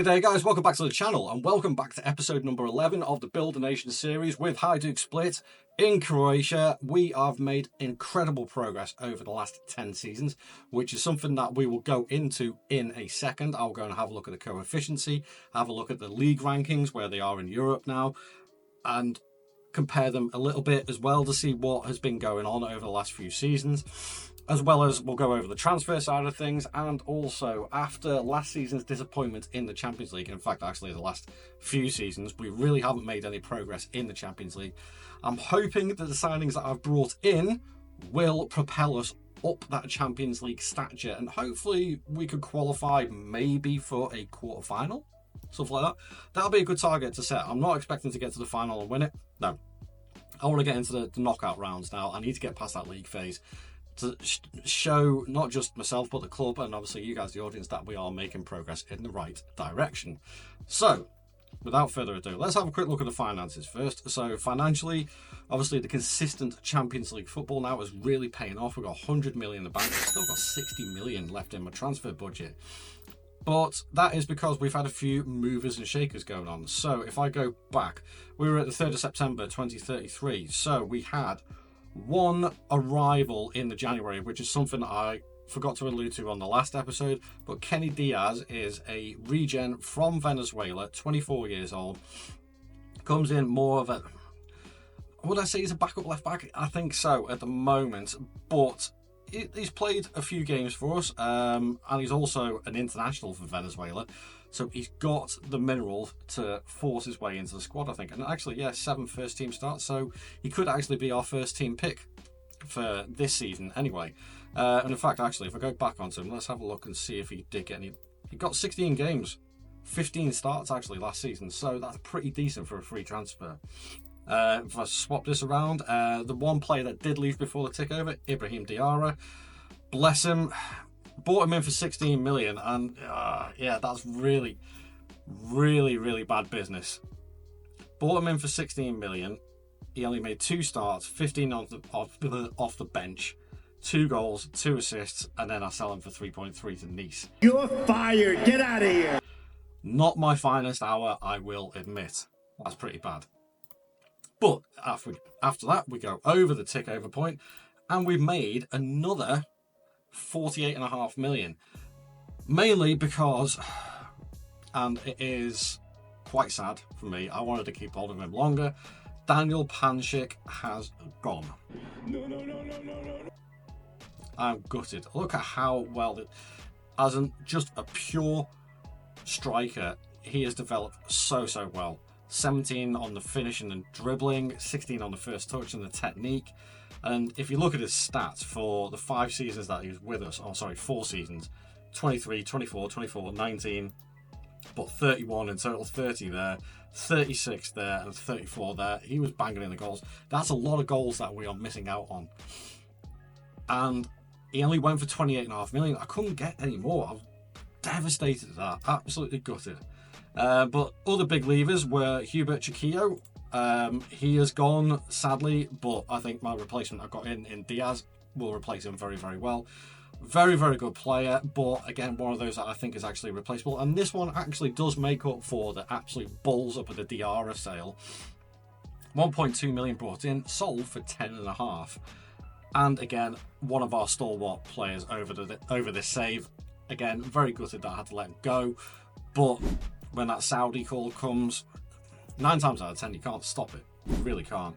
G'day guys, welcome back to the channel and welcome back to episode number 11 of the Build a Nation series with HAJDUK split in Croatia. We have made incredible progress over the last 10 seasons, which is something that we will go into in a second. I'll go and have a look at the coefficiency, have a look at the league rankings, where they are in Europe now, and compare them a little bit as well to see what has been going on over the last few seasons. As well as we'll go over the transfer side of things, and also after last season's disappointment in the Champions League, in fact actually the last few seasons, we really haven't made any progress in the Champions League. I'm hoping that the signings that I've brought in will propel us up that Champions League stature, and hopefully we could qualify maybe for a quarter-final, stuff like that. That'll be a good target to set. I'm not expecting to get to the final and win it, no. I want to get into the knockout rounds now. I need to get past that league phase to show not just myself but the club and obviously you guys, the audience, that we are making progress in the right direction. So without further ado, let's have a quick look at the finances first. So financially, obviously the consistent Champions League football now is really paying off. We've got 100 million in the bank. I've still got 60 million left in my transfer budget, but that is because we've had a few movers and shakers going on. So if I go back, we were at the 3rd of September 2033, so we had one arrival in the January, which is something I forgot to allude to on the last episode, but Kenny Diaz is a regen from Venezuela, 24 years old, comes in more of a, would I say he's a backup left back? I think so at the moment, but he's played a few games for us, and he's also an international for Venezuela, so he's got the mineral to force his way into the squad, I think. And actually, yeah, 7 first team starts, so he could actually be our first team pick for this season anyway. And in fact, actually, if I go back onto him, let's have a look and see if he did get any. He got 16 games, 15 starts actually last season, so that's pretty decent for a free transfer. If I swap this around, the one player that did leave before the takeover, Ibrahim Diarra, bless him, bought him in for 16 million, and yeah, that's really bad business. Bought him in for 16 million. He only made 2 starts, 15 off the bench, 2 goals, 2 assists, and then I sell him for 3.3 to Nice. You're fired. Get out of here. Not my finest hour, I will admit. That's pretty bad. But after that, we go over the takeover point, and we've made another 48.5 million. Mainly because, and it is quite sad for me, I wanted to keep hold of him longer, Daniel Panchik has gone. No. I'm gutted. Look at how well, as just a pure striker, he has developed so well. 17 on the finishing and dribbling, 16 on the first touch and the technique. And if you look at his stats for the 5 seasons that he was with us, 4 seasons, 23, 24, 24, 19, but 31 in total, 30 there, 36 there, and 34 there. He was banging in the goals. That's a lot of goals that we are missing out on. And he only went for 28.5 million. I couldn't get any more. I was devastated at that, absolutely gutted. But other big levers were Hubert Chiquillo. He has gone, sadly, but I think my replacement I've got in Diaz will replace him very well. Very good player, but again, one of those that I think is actually replaceable. And this one actually does make up for the absolute balls up of the Diarra sale. 1.2 million brought in, sold for 10.5. And again, one of our stalwart players over this save. Again, very gutted that I had to let him go, but when that Saudi call comes, 9 times out of 10 you can't stop it. You really can't.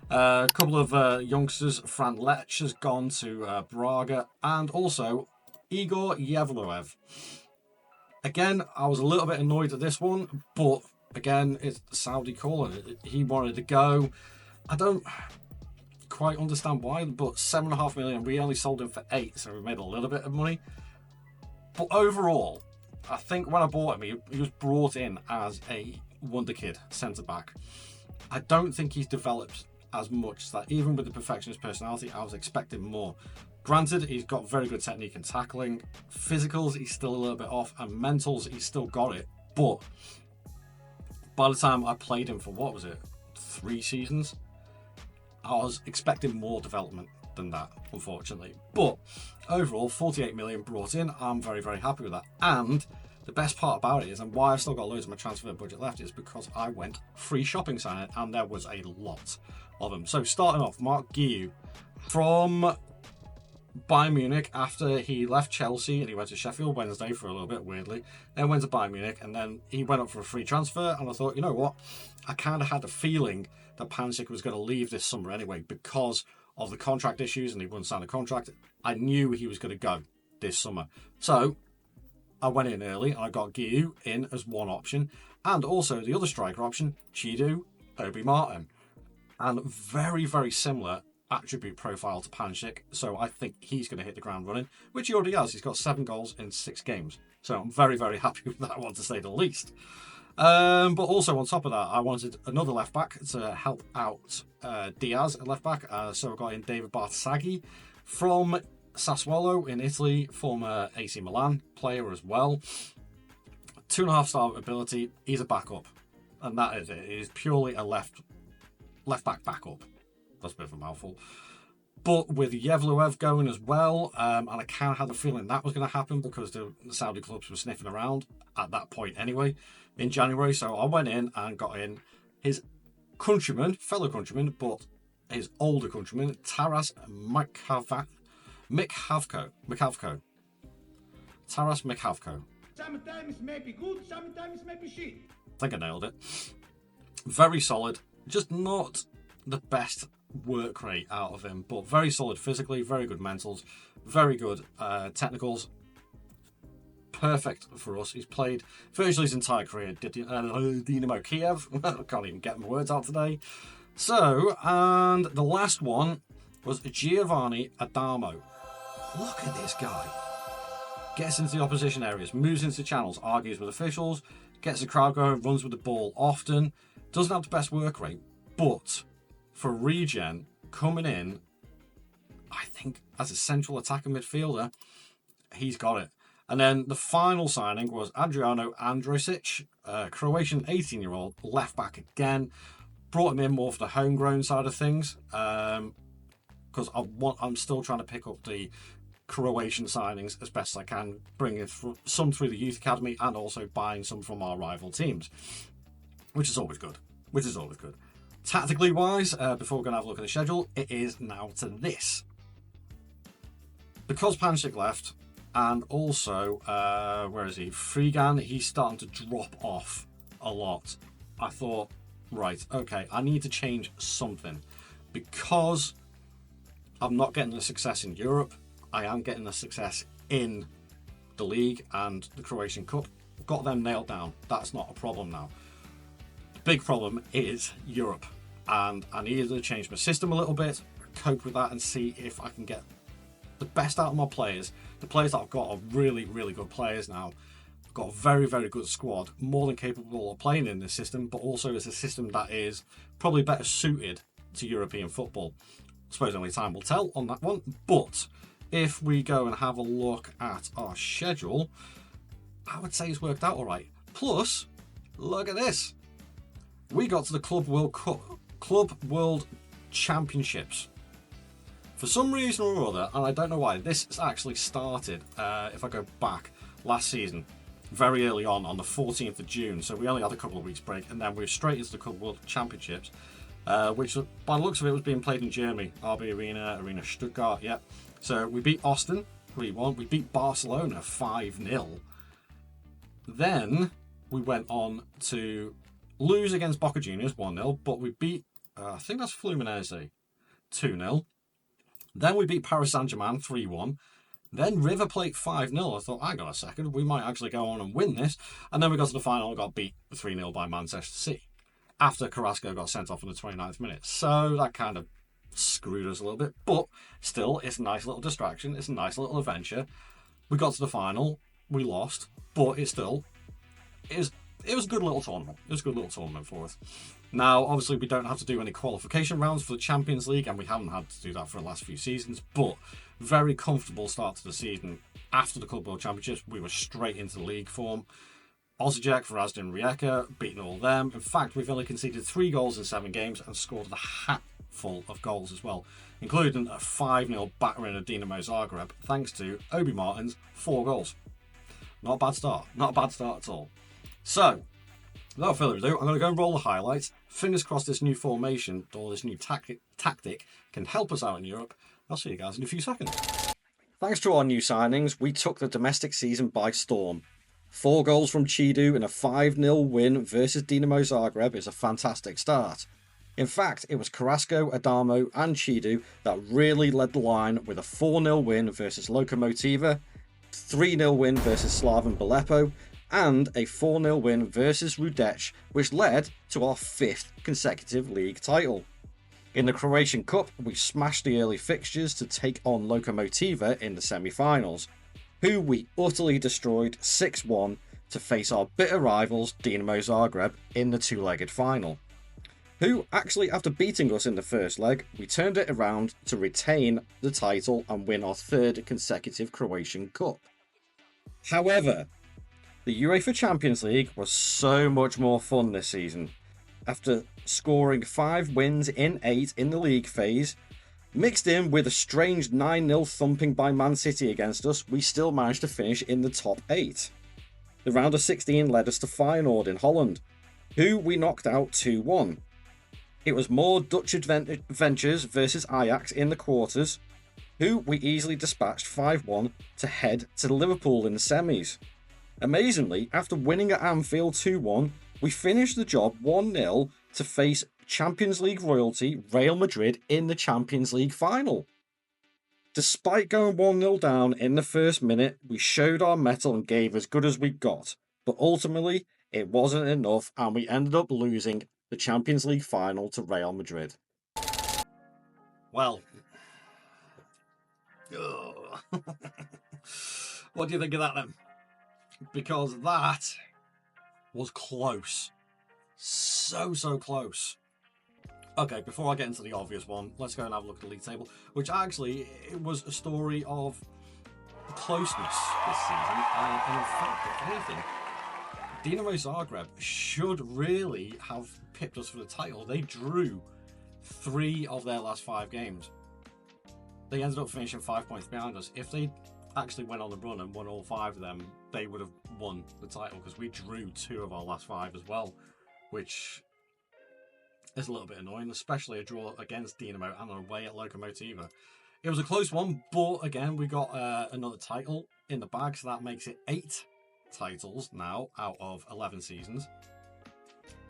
A couple of youngsters, Fran Lech has gone to Braga, and also Igor Yevloev. Again, I was a little bit annoyed at this one, but again, it's the Saudi call and he wanted to go. I don't quite understand why, but 7.5 million, we only sold him for 8, so we made a little bit of money. But overall, I think when I bought him, he was brought in as a wonder kid centre-back. I don't think he's developed as much, that even with the perfectionist personality, I was expecting more. Granted, he's got very good technique and tackling. Physicals, he's still a little bit off, and mentals, he's still got it. But by the time I played him for, what was it, 3 seasons, I was expecting more development than that, unfortunately. But overall, 48 million brought in. I'm very happy with that. And the best part about it is, and why I've still got loads of my transfer budget left, is because I went free shopping signing, and there was a lot of them. So starting off, Mark Guiu from Bayern Munich after he left Chelsea and he went to Sheffield Wednesday for a little bit, weirdly. Then went to Bayern Munich and then he went up for a free transfer. And I thought, you know what? I kind of had a feeling that Pancic was going to leave this summer anyway because of the contract issues and he wouldn't sign a contract. I knew he was going to go this summer. So I went in early and I got Guiu in as one option. And also the other striker option, Chidu, Obi Martin. And very, very similar attribute profile to Pancic, so I think he's going to hit the ground running, which he already has. He's got 7 goals in 6 games, so I'm very, very happy with that one, to say the least. But also on top of that, I wanted another left back to help out Diaz at left back, so I got in David Bartasaghi from Sassuolo in Italy, former AC Milan player as well. 2.5-star ability. He's a backup, and that is it. He's purely a left back backup. That's a bit of a mouthful. But with Yevluev going as well, and I kind of had the feeling that was going to happen because the Saudi clubs were sniffing around at that point anyway in January. So I went in and got in his countryman, fellow countryman, but his older countryman, Taras Mikhavko. Taras Mikhavko. Sometimes maybe good, sometimes maybe shit. I think I nailed it. Very solid. Just not the best work rate out of him, but very solid physically, very good mentals, very good technicals. Perfect for us. He's played virtually his entire career at Dynamo Kiev. I can't even get my words out today. So, and the last one was Giovanni Adamo. Look at this guy. Gets into the opposition areas, moves into channels, argues with officials, gets the crowd going, runs with the ball often. Doesn't have the best work rate, but for regen coming in, I think as a central attacking midfielder, he's got it. And then the final signing was Adriano Androsic, Croatian 18-year-old left back again. Brought him in more for the homegrown side of things because I'm still trying to pick up the Croatian signings as best as I can, bringing some through the youth academy and also buying some from our rival teams, which is always good. Tactically wise, before we're going to have a look at the schedule, it is now to this. Because Pancic left, and also, where is he? Frigan, he's starting to drop off a lot. I thought, right, okay, I need to change something. Because I'm not getting the success in Europe, I am getting the success in the League and the Croatian Cup. Got them nailed down. That's not a problem now. Big problem is Europe, and I needed to change my system a little bit, cope with that and see if I can get the best out of my players. The players that I've got are really, really good players now. I've got a very, very good squad, more than capable of playing in this system, but also it's a system that is probably better suited to European football. I suppose only time will tell on that one, but if we go and have a look at our schedule, I would say it's worked out all right. Plus, look at this. We got to the Club World Championships. For some reason or other, and I don't know why, this actually started, if I go back, last season, very early on the 14th of June, so we only had a couple of weeks break, and then we were straight into the Club World Championships, which, by the looks of it, was being played in Germany, RB Arena Stuttgart, yep. So we beat Austin 3-1, we beat Barcelona 5-0, then we went on to lose against Boca Juniors 1-0, but we beat, I think that's Fluminense 2-0. Then we beat Paris Saint-Germain 3-1. Then River Plate 5-0. I thought, hang on a second, we might actually go on and win this. And then we got to the final and got beat 3-0 by Manchester City after Carrasco got sent off in the 29th minute. So that kind of screwed us a little bit. But still, it's a nice little distraction. It's a nice little adventure. We got to the final. We lost. But it was a good little tournament. It was a good little tournament for us. Now, obviously, we don't have to do any qualification rounds for the Champions League, and we haven't had to do that for the last few seasons, but very comfortable start to the season. After the Club World Championships, we were straight into the league form. Osijek, Varazdin, Rijeka, beating all them. In fact, we've only conceded 3 goals in 7 games and scored a hatful of goals as well, including a 5-0 battering of Dinamo Zagreb, thanks to Obi Martin's 4 goals. Not a bad start. Not a bad start at all. So, without further ado, I'm going to go and roll the highlights. Fingers crossed this new formation or this new tactic can help us out in Europe. I'll see you guys in a few seconds. Thanks to our new signings, we took the domestic season by storm. 4 goals from HAJDUK and a 5-0 win versus Dinamo Zagreb is a fantastic start. In fact, it was Carrasco, Adamo and HAJDUK that really led the line with a 4-0 win versus Lokomotiva, 3-0 win versus Slaven Belepo, and a 4-0 win versus Rudec, which led to our 5th consecutive league title. In the Croatian Cup, we smashed the early fixtures to take on Lokomotiva in the semi-finals, who we utterly destroyed 6-1 to face our bitter rivals Dinamo Zagreb in the 2-legged final, who actually, after beating us in the first leg, we turned it around to retain the title and win our 3rd consecutive Croatian Cup. However, the UEFA Champions League was so much more fun this season. After scoring 5 wins in 8 in the league phase, mixed in with a strange 9-0 thumping by Man City against us, we still managed to finish in the top 8. The round of 16 led us to Feyenoord in Holland, who we knocked out 2-1. It was more Dutch adventures versus Ajax in the quarters, who we easily dispatched 5-1 to head to Liverpool in the semis. Amazingly, after winning at Anfield 2-1, we finished the job 1-0 to face Champions League royalty Real Madrid in the Champions League final. Despite going 1-0 down in the first minute, we showed our mettle and gave as good as we got, but ultimately it wasn't enough and we ended up losing the Champions League final to Real Madrid. Well, what do you think of that then? Because that was close. So close. Okay, before I get into the obvious one, let's go and have a look at the league table, which actually, it was a story of closeness this season, and in fact, if anything, Dinamo Zagreb should really have pipped us for the title. They drew 3 of their last 5 games. They ended up finishing 5 points behind us. If they actually went on the run and won all 5 of them, they would have won the title, because we drew 2 of our last 5 as well, which is a little bit annoying, especially a draw against Dinamo and away at Lokomotiva. It was a close one, but again, we got another title in the bag, so that makes it 8 titles now out of 11 seasons.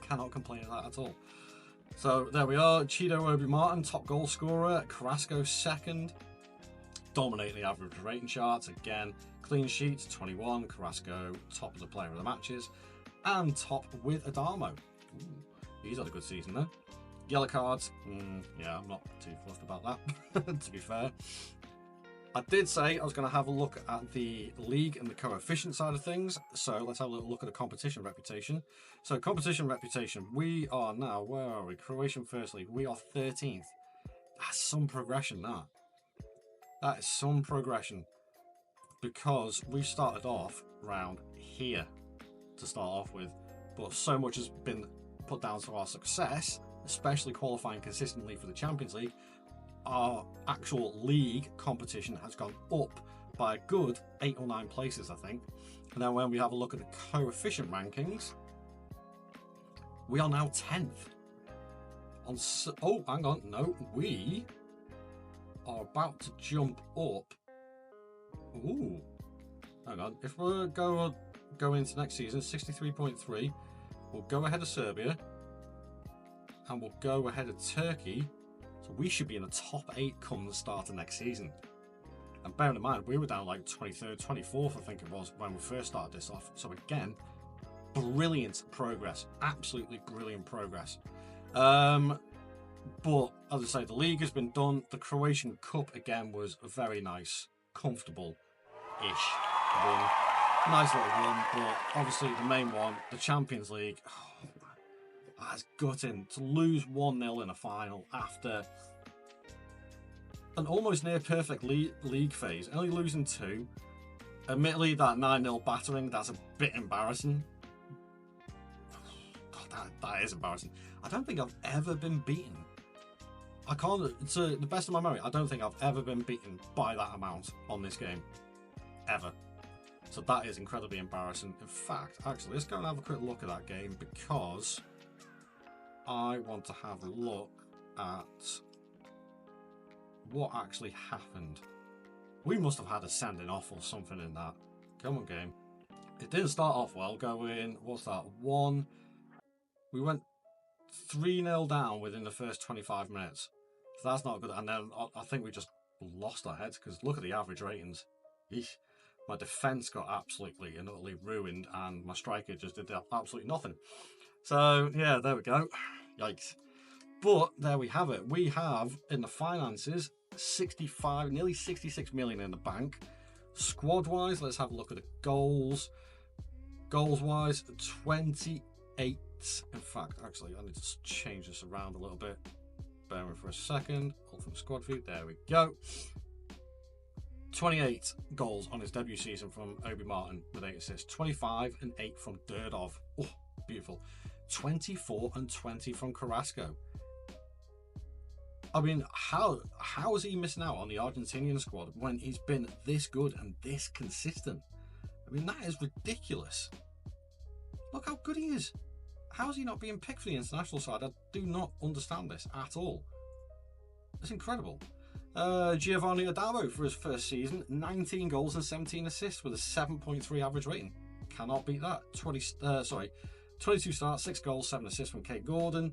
Cannot complain at that at all. So there we are. Chido Obi Martin, top goal scorer. Carrasco second. Dominating the average rating charts. Again, clean sheets 21. Carrasco top of the player of the matches. And top with Adamo. Ooh, he's had a good season though. Yellow cards. Yeah, I'm not too fussed about that, to be fair. I did say I was going to have a look at the league and the coefficient side of things, so let's have a little look at the competition reputation. So competition reputation, we are now, where are we? Croatian First League, we are 13th. That's some progression, that. That is some progression, because we started off round here to start off with, but so much has been put down to our success, especially qualifying consistently for the Champions League. Our actual league competition has gone up by a good 8 or 9 places, I think. And then when we have a look at the coefficient rankings, we are now 10th. Oh, hang on, no, we are about to jump up. Ooh, hang on, if we go into next season, 63.3, we'll go ahead of Serbia, and we'll go ahead of Turkey. So we should be in the top 8 come the start of next season. And bearing in mind, we were down like 23rd, 24th, I think it was, when we first started this off. So again, brilliant progress. Absolutely brilliant progress. But, as I say, the league has been done. The Croatian Cup, again, was a very nice, comfortable-ish win. Nice little win, but obviously the main one, the Champions League, that's gutting to lose 1-0 in a final after an almost near perfect league phase, only losing 2. Admittedly, that 9-0 battering, that's a bit embarrassing. God, that is embarrassing. I don't think I've ever been beaten. I can't, to the best of my memory, I don't think I've ever been beaten by that amount on this game. Ever. So that is incredibly embarrassing. In fact, actually, let's go and have a quick look at that game, because I want to have a look at what actually happened. We must have had a sending off or something in that. Come on, game. It didn't start off well, going, what's that, 1... We went 3-0 down within the first 25 minutes. So that's not good. And then I think we just lost our heads, because look at the average ratings. Eesh. My defence got absolutely and utterly ruined, and my striker just did absolutely nothing. So, yeah, there we go. Yikes. But there we have it. We have, in the finances, 65, nearly 66 million in the bank. Squad-wise, let's have a look at the goals. Goals-wise, 28. In fact, actually, I need to change this around a little bit. Bear with me for a second. Hold from squad view. There we go. 28 goals on his debut season from Obi Martin with 8 assists. 25 and 8 from Durdov. Oh, beautiful. 24 and 20 from Carrasco. I mean, how is he missing out on the Argentinian squad when he's been this good and this consistent? I mean, that is ridiculous. Look how good he is. How is he not being picked for the international side? I do not understand this at all. It's incredible. Giovanni Adamo for his first season, 19 goals and 17 assists with a 7.3 average rating. Cannot beat that. 22 starts, 6 goals, 7 assists from Kate Gordon.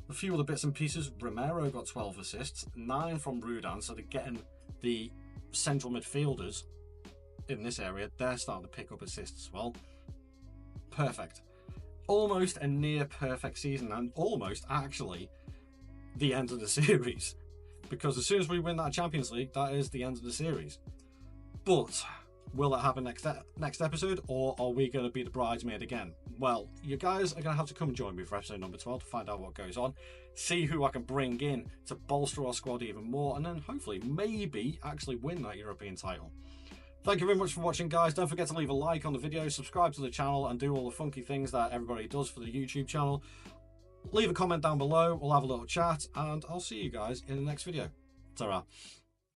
A few other bits and pieces. Romero got 12 assists, 9 from Rudan, so they're getting the central midfielders in this area. They're starting to pick up assists as well. Perfect. Almost a near perfect season, and almost actually the end of the series. Because as soon as we win that Champions League, that is the end of the series. But will it happen next episode, or are we going to be the bridesmaid again? Well, you guys are going to have to come and join me for episode number 12 to find out what goes on, see who I can bring in to bolster our squad even more, and then hopefully maybe actually win that European title. Thank you very much for watching, guys. Don't forget to leave a like on the video, subscribe to the channel, and do all the funky things that everybody does for the YouTube channel. Leave a comment down below, we'll have a little chat, and I'll see you guys in the next video. Ta-ra.